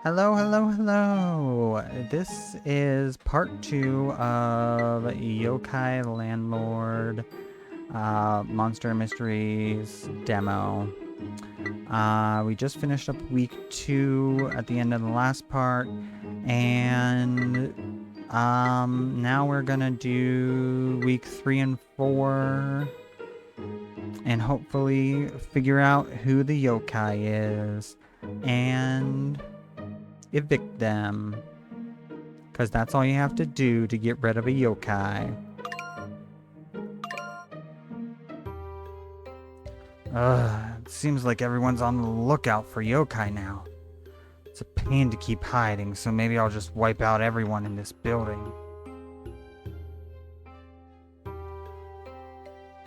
Hello, hello, hello! This is part 2 of Yokai Landlord Monster Mysteries demo. We just finished up week 2 at the end of the last part, and now we're gonna do week 3 and 4, and hopefully figure out who the yokai is, and evict them. Because that's all you have to do to get rid of a yokai. It seems like everyone's on the lookout for yokai now. It's a pain to keep hiding, so maybe I'll just wipe out everyone in this building.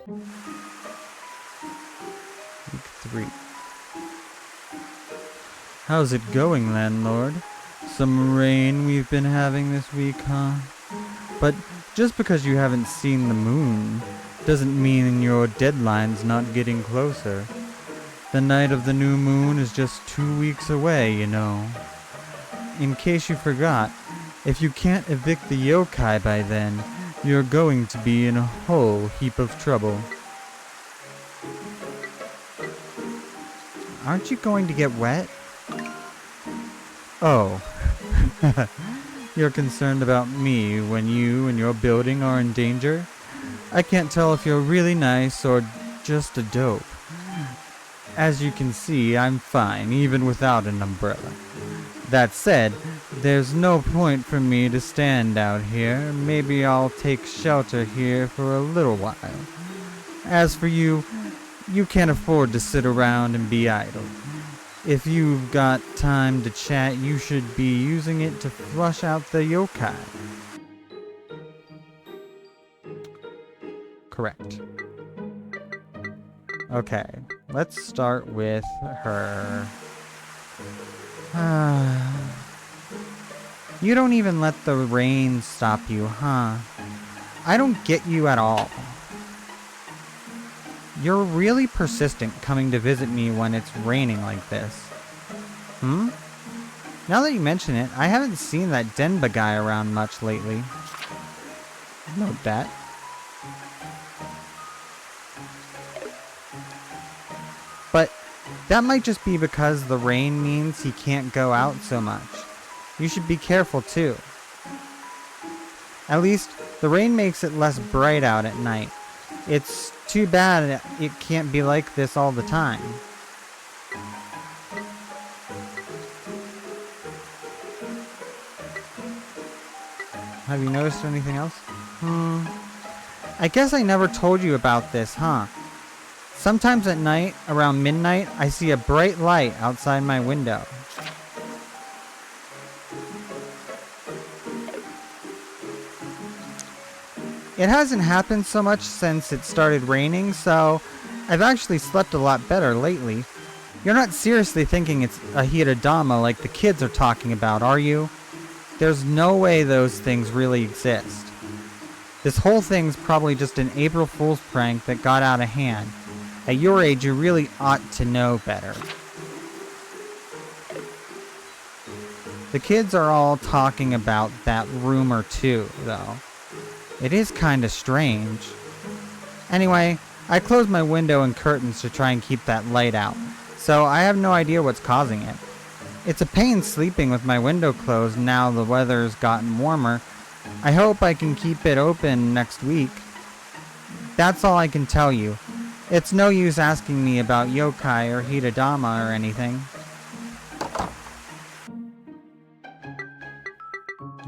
Week 3. How's it going, Landlord? Some rain we've been having this week, huh? But just because you haven't seen the moon doesn't mean your deadline's not getting closer. The night of the new moon is just 2 weeks away, you know. In case you forgot, if you can't evict the yokai by then, you're going to be in a whole heap of trouble. Aren't you going to get wet? Oh, you're concerned about me when you and your building are in danger? I can't tell if you're really nice or just a dope. As you can see, I'm fine, even without an umbrella. That said, there's no point for me to stand out here. Maybe I'll take shelter here for a little while. As for you, you can't afford to sit around and be idle. If you've got time to chat, you should be using it to flush out the yokai. Correct. Okay, let's start with her. You don't even let the rain stop you, huh? I don't get you at all. You're really persistent coming to visit me when it's raining like this. Now that you mention it, I haven't seen that Denba guy around much lately. Note that. But that might just be because the rain means he can't go out so much. You should be careful too. At least, the rain makes it less bright out at night. It's too bad it can't be like this all the time. Have you noticed anything else? I guess I never told you about this, huh? Sometimes at night, around midnight, I see a bright light outside my window. It hasn't happened so much since it started raining, so I've actually slept a lot better lately. You're not seriously thinking it's a Hidadama like the kids are talking about, are you? There's no way those things really exist. This whole thing's probably just an April Fool's prank that got out of hand. At your age, you really ought to know better. The kids are all talking about that rumor too, though. It is kinda strange. Anyway, I closed my window and curtains to try and keep that light out, so I have no idea what's causing it. It's a pain sleeping with my window closed now the weather's gotten warmer. I hope I can keep it open next week. That's all I can tell you. It's no use asking me about yokai or Hidadama or anything.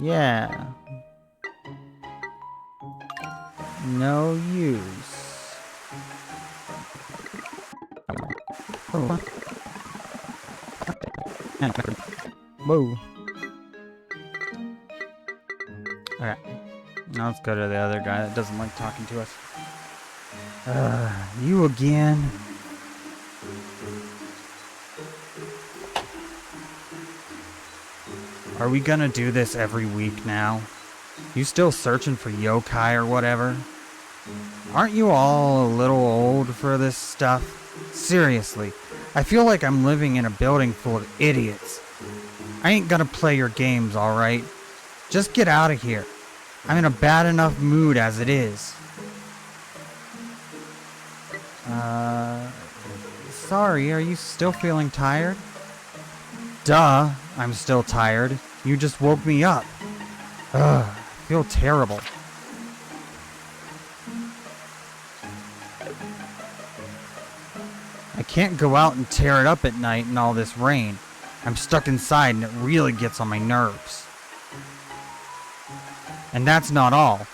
Yeah. No use. Whoa. Okay. Now let's go to the other guy that doesn't like talking to us. You again? Are we gonna do this every week now? You still searching for yokai or whatever? Aren't you all a little old for this stuff? Seriously, I feel like I'm living in a building full of idiots. I ain't gonna play your games, alright? Just get out of here. I'm in a bad enough mood as it is. Sorry, are you still feeling tired? Duh, I'm still tired. You just woke me up. Ugh, I feel terrible. I can't go out and tear it up at night in all this rain. I'm stuck inside and it really gets on my nerves. And that's not all.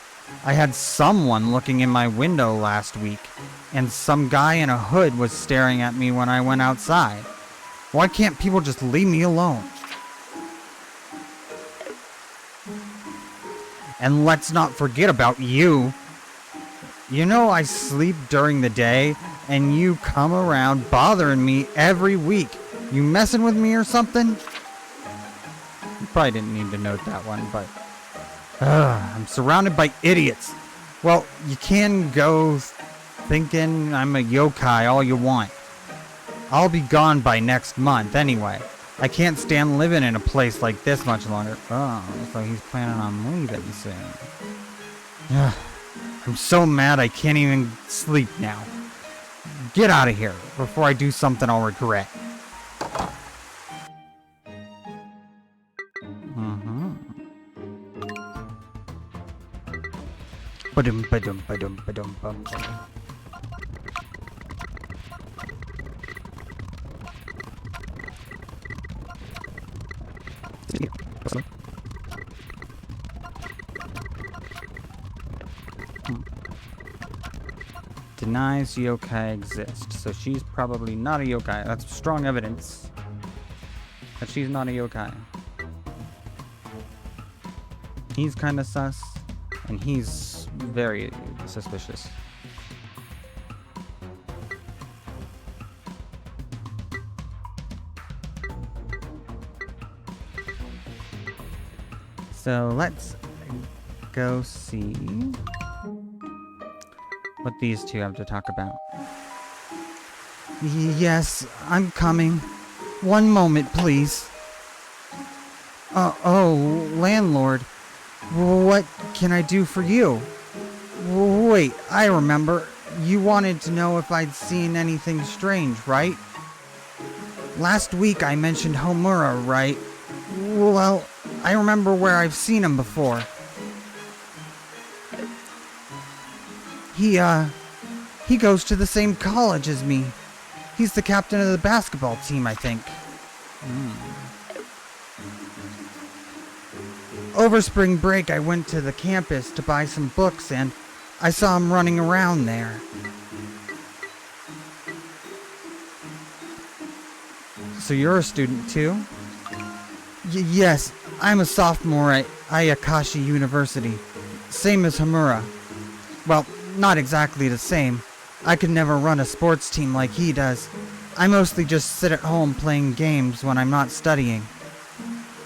I had someone looking in my window last week, and some guy in a hood was staring at me when I went outside. Why can't people just leave me alone? And let's not forget about you. You know I sleep during the day, and you come around bothering me every week. You messing with me or something? You probably didn't need to note that one, but... I'm surrounded by idiots. Well, you can go thinking I'm a yokai all you want. I'll be gone by next month anyway. I can't stand living in a place like this much longer. Oh, so he's planning on leaving soon. I'm so mad I can't even sleep now. Get out of here before I do something I'll regret. Badum badum badum badum bum bum. Denies yokai exist, so she's probably not a yokai. That's strong evidence that she's not a yokai. He's kind of sus, and he's very suspicious. So let's go see what these two have to talk about. Yes, I'm coming. One moment, please. Oh, landlord. What can I do for you? Wait, I remember. You wanted to know if I'd seen anything strange, right? Last week I mentioned Homura, right? Well, I remember where I've seen him before. He goes to the same college as me. He's the captain of the basketball team, I think. Over spring break, I went to the campus to buy some books, and I saw him running around there. So you're a student, too? Yes, I'm a sophomore at Ayakashi University. Same as Homura. Well, not exactly the same. I could never run a sports team like he does. I mostly just sit at home playing games when I'm not studying.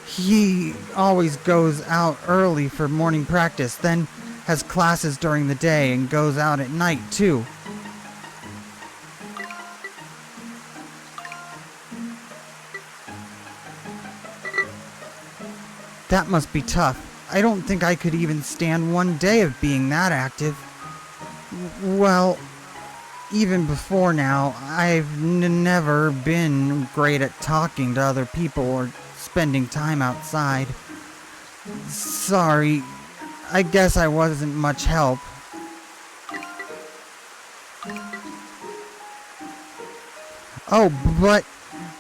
He always goes out early for morning practice, then has classes during the day and goes out at night too. That must be tough. I don't think I could even stand one day of being that active. Well, even before now, I've never been great at talking to other people or spending time outside. Sorry, I guess I wasn't much help. Oh, but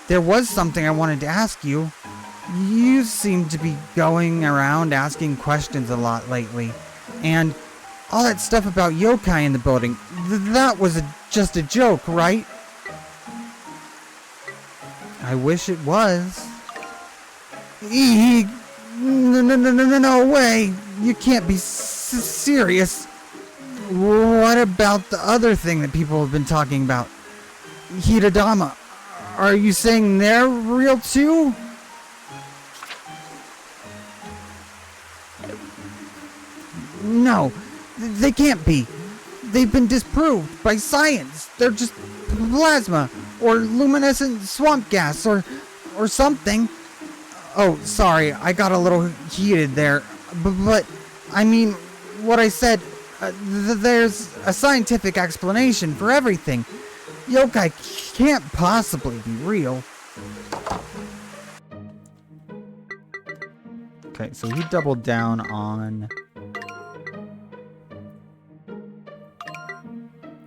there was something I wanted to ask you. You seem to be going around asking questions a lot lately, and all that stuff about yokai in the building, that was just a joke, right? I wish it was. No way! You can't be serious. What about the other thing that people have been talking about? Hitodama. Are you saying they're real too? No, they can't be. They've been disproved by science. They're just plasma or luminescent swamp gas or something. Oh, sorry, I got a little heated there. But I mean, what I said, there's a scientific explanation for everything. Yokai can't possibly be real. Okay, so he doubled down on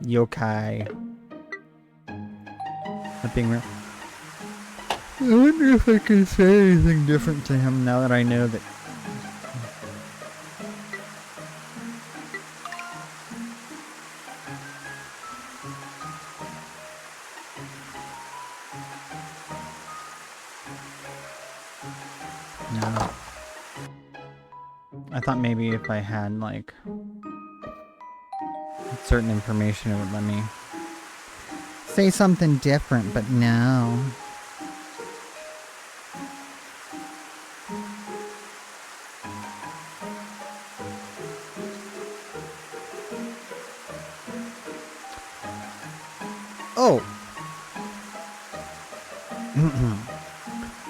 yokai not being real. I wonder if I can say anything different to him now that I know that. No. I thought maybe if I had like certain information it would let me say something different, but no. Oh.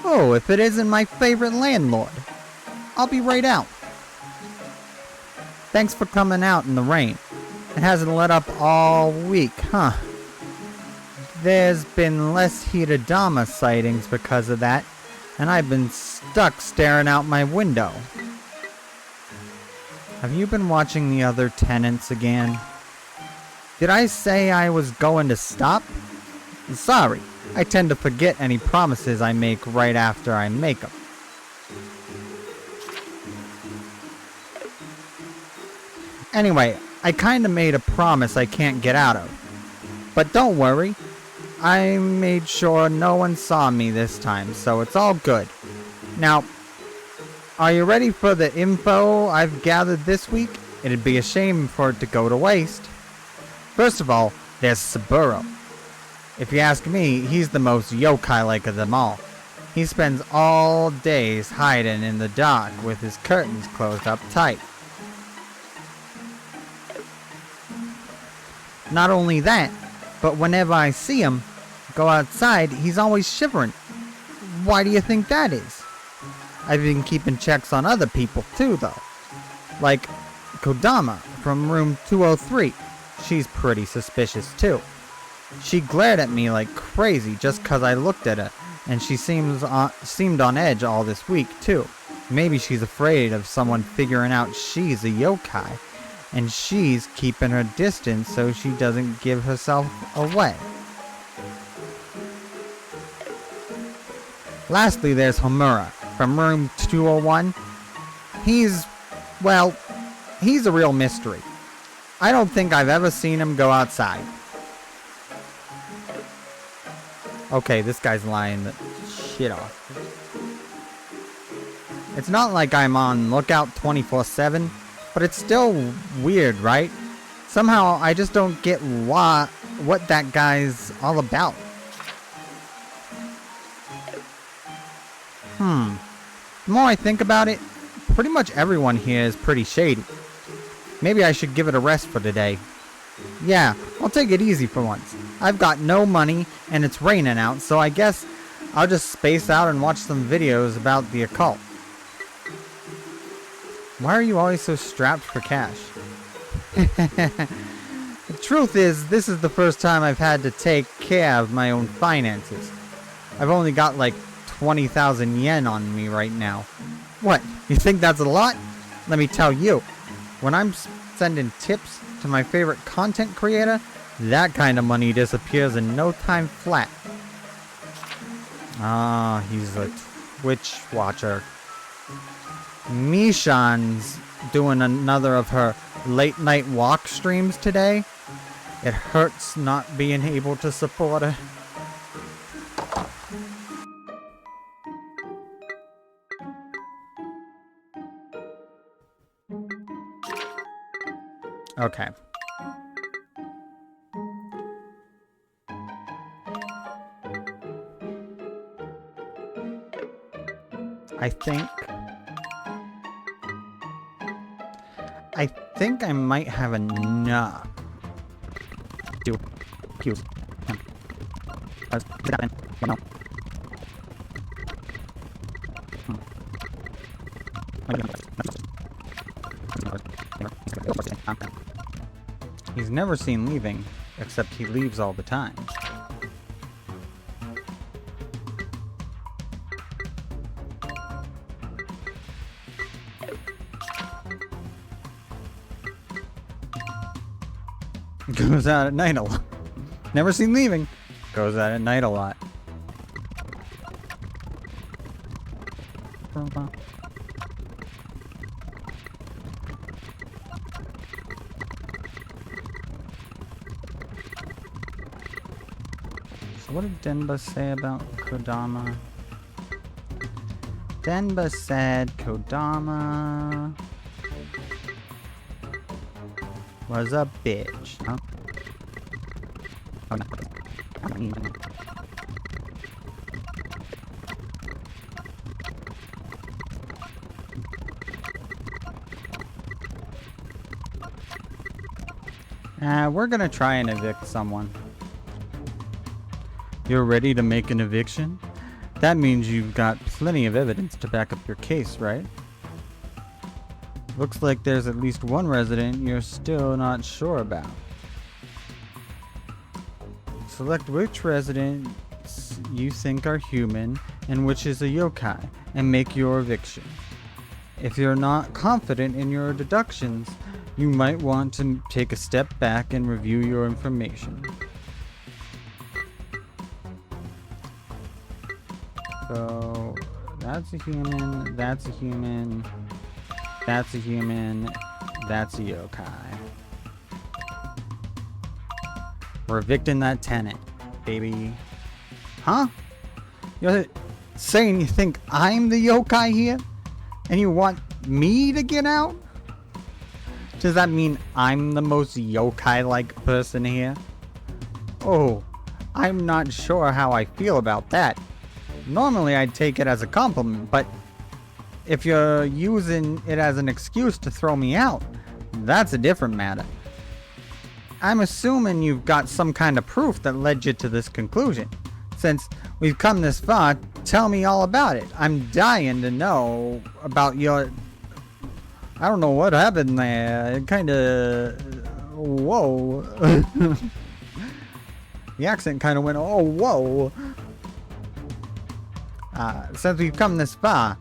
Oh, if it isn't my favorite landlord. I'll be right out. Thanks for coming out in the rain. It hasn't let up all week, huh? There's been less Hidadama sightings because of that, and I've been stuck staring out my window. Have you been watching the other tenants again? Did I say I was going to stop? Sorry, I tend to forget any promises I make right after I make them. Anyway, I kinda made a promise I can't get out of. But don't worry, I made sure no one saw me this time, so it's all good. Now, are you ready for the info I've gathered this week? It'd be a shame for it to go to waste. First of all, there's Saburo. If you ask me, he's the most yokai-like of them all. He spends all days hiding in the dark with his curtains closed up tight. Not only that, but whenever I see him go outside, he's always shivering. Why do you think that is? I've been keeping checks on other people too, though. Like Kodama from room 203. She's pretty suspicious too. She glared at me like crazy just 'cause I looked at her, and she seemed on edge all this week too. Maybe she's afraid of someone figuring out she's a yokai, and she's keeping her distance so she doesn't give herself away. Lastly, there's Homura from room 201. He's a real mystery. I don't think I've ever seen him go outside. Okay, this guy's lying the shit off. It's not like I'm on lookout 24/7, but it's still weird, right? Somehow I just don't get what that guy's all about. The more I think about it, pretty much everyone here is pretty shady. Maybe I should give it a rest for today. Yeah, I'll take it easy for once. I've got no money, and it's raining out, so I guess I'll just space out and watch some videos about the occult. Why are you always so strapped for cash? The truth is, this is the first time I've had to take care of my own finances. I've only got like 20,000 yen on me right now. What, you think that's a lot? Let me tell you, when I'm sending tips to my favorite content creator, that kind of money disappears in no time flat. Ah, he's a Twitch watcher. Mishan's doing another of her late night walk streams today. It hurts not being able to support her. Okay. I think I might have enough. He's never seen leaving, except he leaves all the time. Goes out at night a lot. Never seen leaving. Goes out at night a lot. So what did Denba say about Kodama? Denba said Kodama was a bitch. Huh? Oh, no. We're gonna try and evict someone. You're ready to make an eviction? That means you've got plenty of evidence to back up your case, right? Looks like there's at least one resident you're still not sure about. Select which residents you think are human and which is a yokai, and make your eviction. If you're not confident in your deductions, you might want to take a step back and review your information. So, that's a human, that's a human, that's a human, that's a yokai. We're evicting that tenant, baby. Huh? You're saying you think I'm the yokai here? And you want me to get out? Does that mean I'm the most yokai-like person here? Oh, I'm not sure how I feel about that. Normally I'd take it as a compliment, but if you're using it as an excuse to throw me out, that's a different matter. I'm assuming you've got some kind of proof that led you to this conclusion. Since we've come this far, tell me all about it. I'm dying to know about your... I don't know what happened there. It kinda... Whoa. The accent kinda went, oh, whoa. Since we've come this far,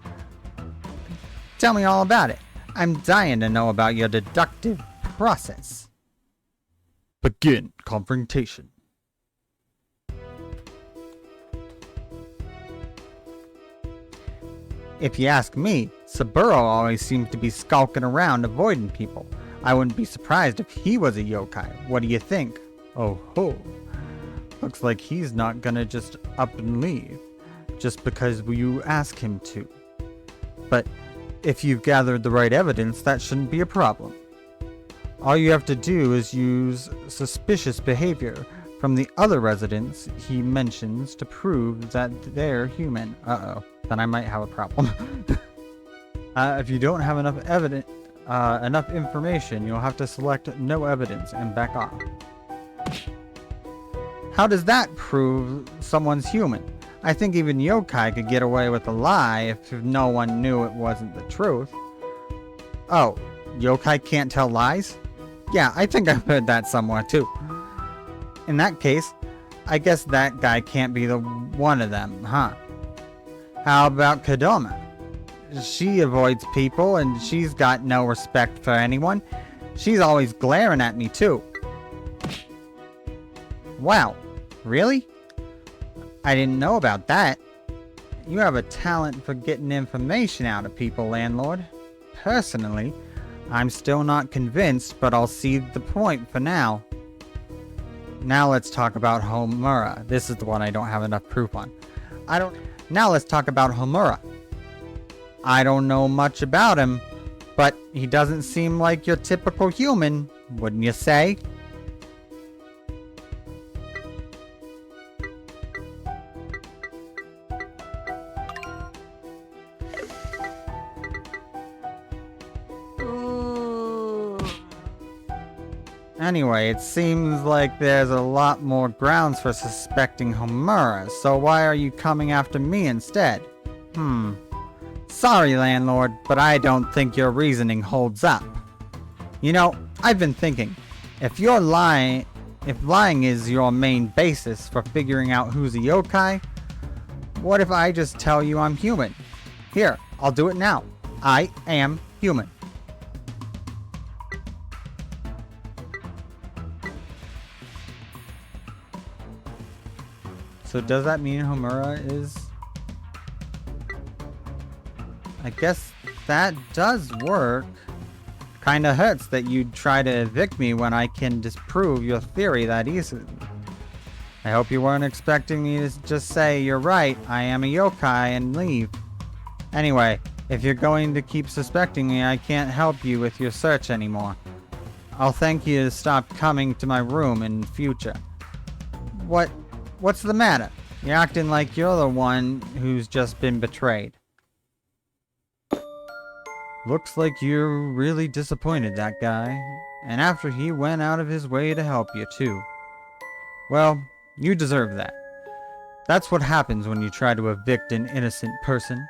tell me all about it. I'm dying to know about your deductive process. Begin confrontation. If you ask me, Saburo always seems to be skulking around avoiding people. I wouldn't be surprised if he was a yokai. What do you think? Oh ho. Looks like he's not gonna just up and leave, just because you ask him to. But if you've gathered the right evidence, that shouldn't be a problem. All you have to do is use suspicious behavior from the other residents he mentions to prove that they're human. Uh-oh. Then I might have a problem. If you don't have enough enough information, you'll have to select no evidence and back off. How does that prove someone's human? I think even yokai could get away with a lie if no one knew it wasn't the truth. Oh, yokai can't tell lies? Yeah, I think I've heard that somewhere too. In that case, I guess that guy can't be the one of them, huh? How about Kodama? She avoids people and she's got no respect for anyone. She's always glaring at me too. Wow, really? I didn't know about that. You have a talent for getting information out of people, Landlord. Personally, I'm still not convinced, but I'll see the point for now. Now let's talk about Homura. This is the one I don't have enough proof on. Now let's talk about Homura. I don't know much about him, but he doesn't seem like your typical human, wouldn't you say? Anyway, it seems like there's a lot more grounds for suspecting Homura, so why are you coming after me instead? So Sorry, landlord, but I don't think your reasoning holds up. You know, I've been thinking, if lying is your main basis for figuring out who's a yokai, what if I just tell you I'm human? Here, I'll do it now. I am human. So does that mean Homura is... I guess that does work. Kinda hurts that you'd try to evict me when I can disprove your theory that easily. I hope you weren't expecting me to just say, you're right, I am a yokai, and leave. Anyway, if you're going to keep suspecting me, I can't help you with your search anymore. I'll thank you to stop coming to my room in future. What's the matter? You're acting like you're the one who's just been betrayed. Looks like you're really disappointed, that guy. And after he went out of his way to help you, too. Well, you deserve that. That's what happens when you try to evict an innocent person.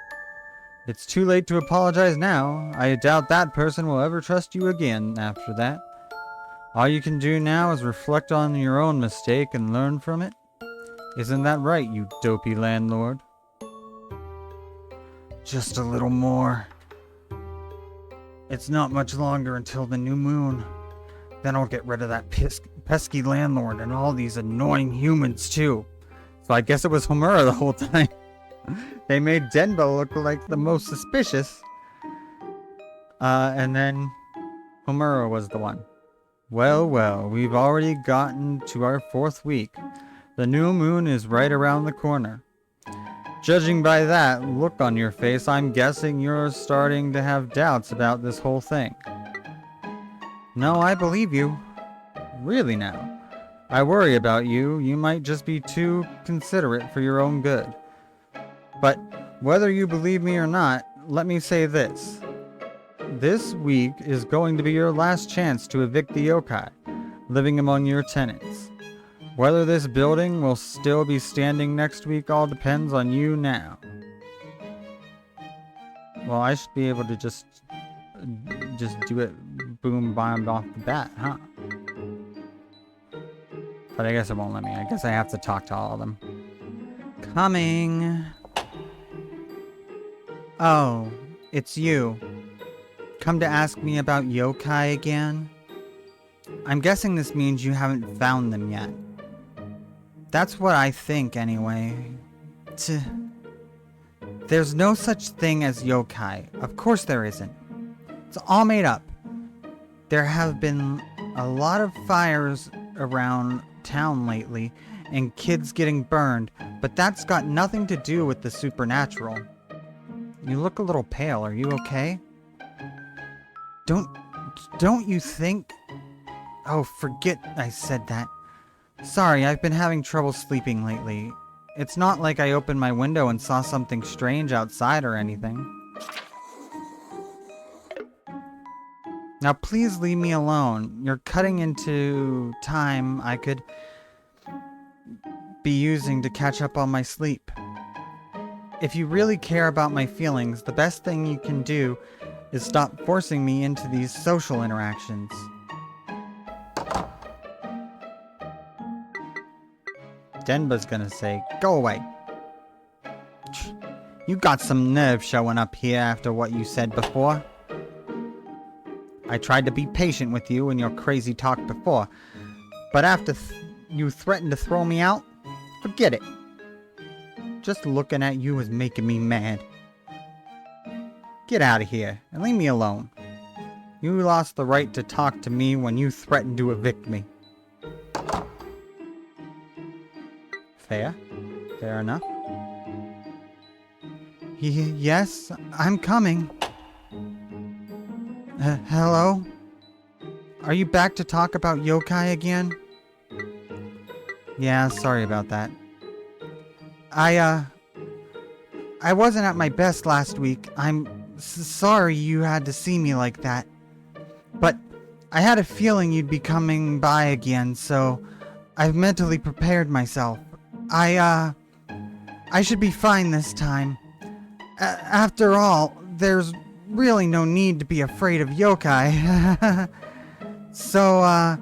It's too late to apologize now. I doubt that person will ever trust you again after that. All you can do now is reflect on your own mistake and learn from it. Isn't that right, you dopey landlord? Just a little more. It's not much longer until the new moon. Then I'll get rid of that pesky landlord and all these annoying humans too. So I guess it was Homura the whole time. They made Denbo look like the most suspicious. And then Homura was the one. Well, we've already gotten to our 4th week. The new moon is right around the corner. Judging by that look on your face, I'm guessing you're starting to have doubts about this whole thing. No, I believe you. Really now. I worry about you. You might just be too considerate for your own good. But whether you believe me or not, let me say this. This week is going to be your last chance to evict the yokai living among your tenants. Whether this building will still be standing next week all depends on you now. Well, I should be able to just do it boom bombed off the bat, huh? But I guess it won't let me. I guess I have to talk to all of them. Coming. Oh, it's you. Come to ask me about yokai again? I'm guessing this means you haven't found them yet. That's what I think, anyway. There's no such thing as yokai. Of course there isn't. It's all made up. There have been a lot of fires around town lately, and kids getting burned, but that's got nothing to do with the supernatural. You look a little pale. Are you okay? Don't you think... Oh, forget I said that. Sorry, I've been having trouble sleeping lately. It's not like I opened my window and saw something strange outside or anything. Now please leave me alone. You're cutting into time I could be using to catch up on my sleep. If you really care about my feelings, the best thing you can do is stop forcing me into these social interactions. Denba's gonna say, go away. You got some nerve showing up here after what you said before. I tried to be patient with you and your crazy talk before, but after you threatened to throw me out, forget it. Just looking at you is making me mad. Get out of here and leave me alone. You lost the right to talk to me when you threatened to evict me. Fair? Fair enough. Yes, I'm coming. Hello? Are you back to talk about yokai again? Yeah, sorry about that. I wasn't at my best last week. I'm sorry you had to see me like that. But I had a feeling you'd be coming by again, so I've mentally prepared myself. I should be fine this time. After all, there's really no need to be afraid of yokai. So,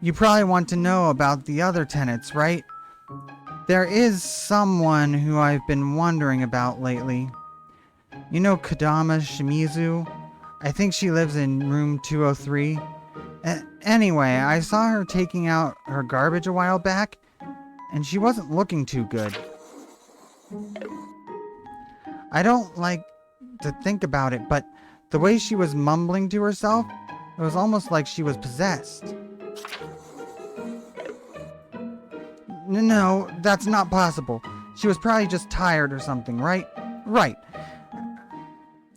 you probably want to know about the other tenants, right? There is someone who I've been wondering about lately. You know Kodama Shimizu? I think she lives in room 203. Anyway, I saw her taking out her garbage a while back, and she wasn't looking too good. I don't like to think about it, but the way she was mumbling to herself, it was almost like she was possessed. No, that's not possible. She was probably just tired or something, right? Right.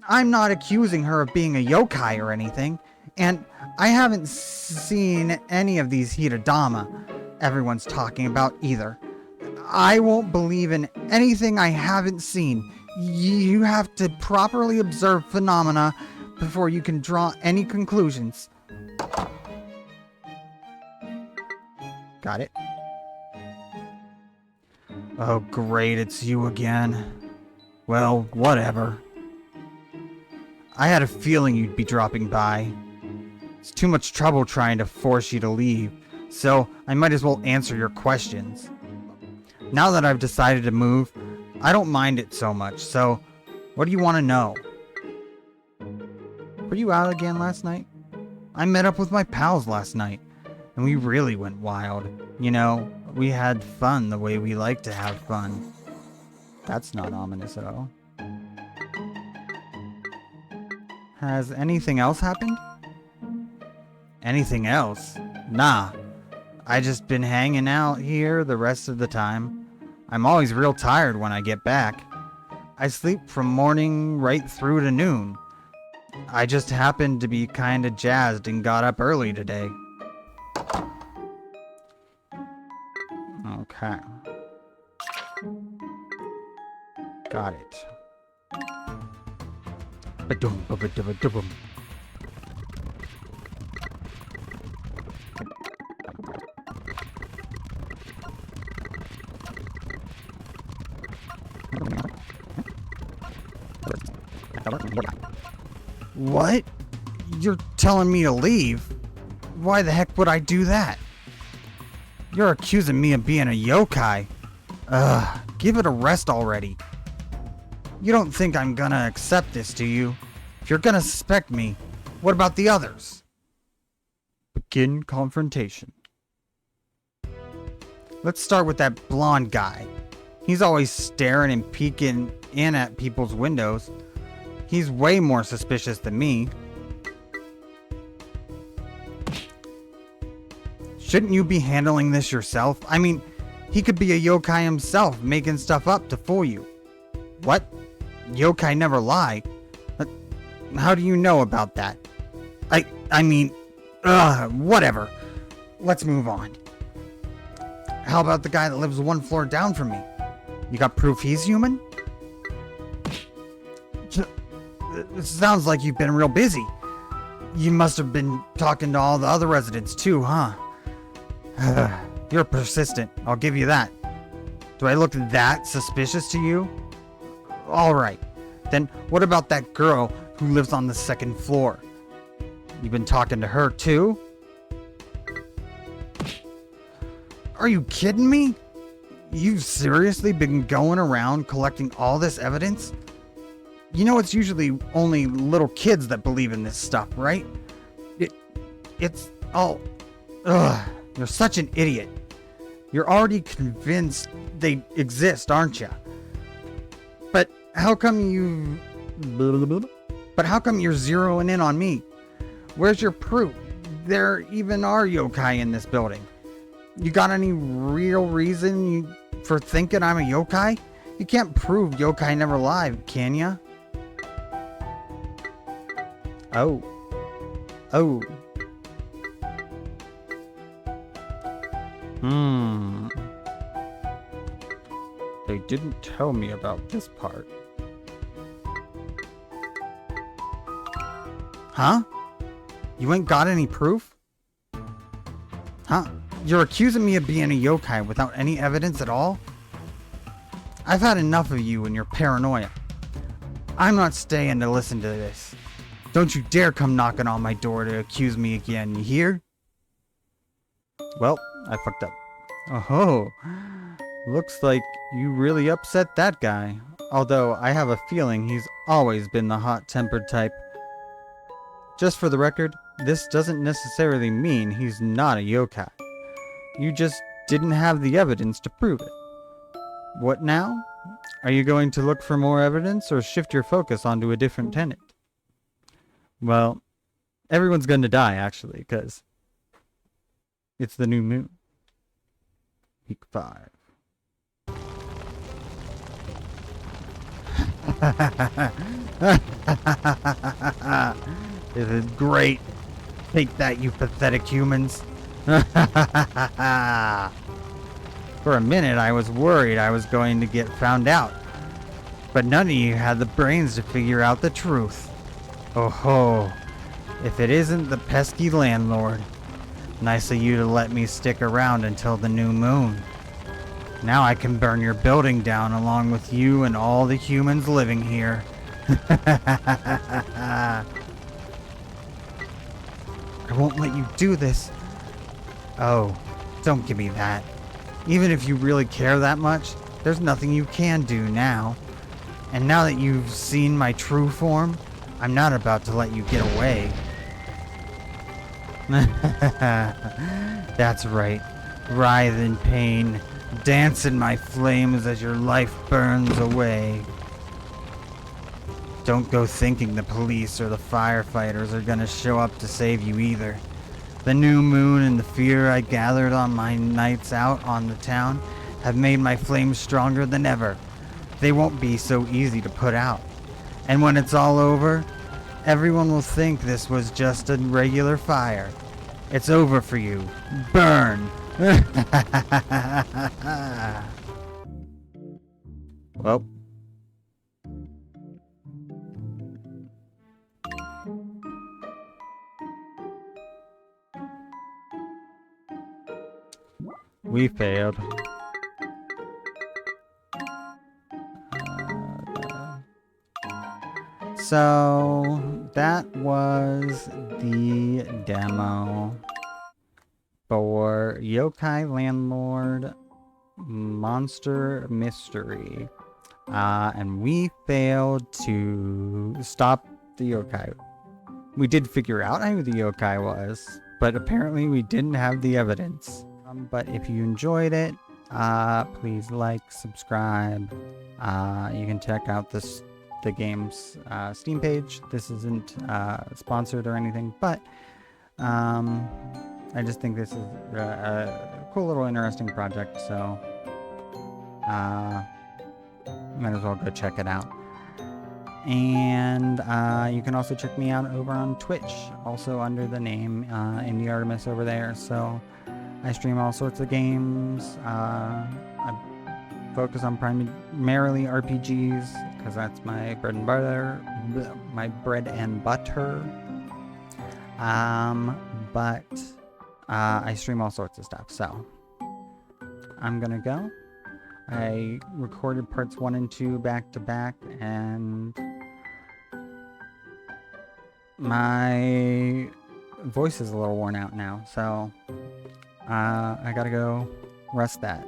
I'm not accusing her of being a yokai or anything, and I haven't seen any of these Hitodama everyone's talking about either. I won't believe in anything I haven't seen. You have to properly observe phenomena before you can draw any conclusions. Got it. Oh great, it's you again. Well, whatever. I had a feeling you'd be dropping by. It's too much trouble trying to force you to leave, so I might as well answer your questions. Now that I've decided to move, I don't mind it so much, so what do you want to know? Were you out again last night? I met up with my pals last night, and we really went wild. You know, we had fun the way we like to have fun. That's not ominous at all. Has anything else happened? Anything else? Nah. I just been hanging out here the rest of the time. I'm always real tired when I get back. I sleep from morning right through to noon. I just happened to be kinda jazzed and got up early today. Okay. Got it. Ba-dum, ba-ba-da-ba-da-bum. What? You're telling me to leave? Why the heck would I do that? You're accusing me of being a yokai. Ugh, give it a rest already. You don't think I'm gonna accept this, do you? If you're gonna suspect me, what about the others? Begin confrontation. Let's start with that blonde guy. He's always staring and peeking in at people's windows. He's way more suspicious than me. Shouldn't you be handling this yourself? I mean, he could be a yokai himself, making stuff up to fool you. What? Yokai never lie. How do you know about that? I mean, whatever. Let's move on. How about the guy that lives one floor down from me? You got proof he's human? It sounds like you've been real busy. You must have been talking to all the other residents too, huh? You're persistent, I'll give you that. Do I look that suspicious to you? Alright, then what about that girl who lives on the second floor? You've been talking to her too? Are you kidding me? You've seriously been going around collecting all this evidence? You know it's usually only little kids that believe in this stuff, right? It's all... Ugh, you're such an idiot. You're already convinced they exist, aren't you? But how come you... But how come you're zeroing in on me? Where's your proof? There even are yokai in this building. You got any real reason for thinking I'm a yokai? You can't prove yokai never lie, can ya? Oh. They didn't tell me about this part. Huh? You ain't got any proof? Huh? You're accusing me of being a yokai without any evidence at all? I've had enough of you and your paranoia. I'm not staying to listen to this. Don't you dare come knocking on my door to accuse me again, you hear? Well, I fucked up. Oh, looks like you really upset that guy. Although I have a feeling he's always been the hot-tempered type. Just for the record, this doesn't necessarily mean he's not a yokai. You just didn't have the evidence to prove it. What now? Are you going to look for more evidence or shift your focus onto a different tenant? Well, everyone's going to die, actually, because it's the new moon. Week 5. This is great. Take that, you pathetic humans. For a minute, I was worried I was going to get found out. But none of you had the brains to figure out the truth. Oh ho. If it isn't the pesky landlord. Nice of you to let me stick around until the new moon. Now I can burn your building down along with you and all the humans living here. I won't let you do this. Oh, don't give me that. Even if you really care that much, there's nothing you can do now. And now that you've seen my true form, I'm not about to let you get away. That's right. Writhe in pain. Dance in my flames as your life burns away. Don't go thinking the police or the firefighters are gonna show up to save you either. The new moon and the fear I gathered on my nights out on the town have made my flames stronger than ever. They won't be so easy to put out. And when it's all over, everyone will think this was just a regular fire. It's over for you. Burn! Well. We failed. So that was the demo for Yokai Landlord Monster Mystery. And we failed to stop the yokai. We did figure out who the yokai was, but apparently we didn't have the evidence. But if you enjoyed it, please like, subscribe. You can check out the game's Steam page. This isn't sponsored or anything, but I just think this is a cool little interesting project, so might as well go check it out. And you can also check me out over on Twitch, also under the name Indie Artemis over there. So I stream all sorts of games. I focus on primarily RPGs because that's my bread and butter. But I stream all sorts of stuff. So I'm gonna go. I recorded parts 1 and 2 back to back, and my voice is a little worn out now, so I gotta go rest that.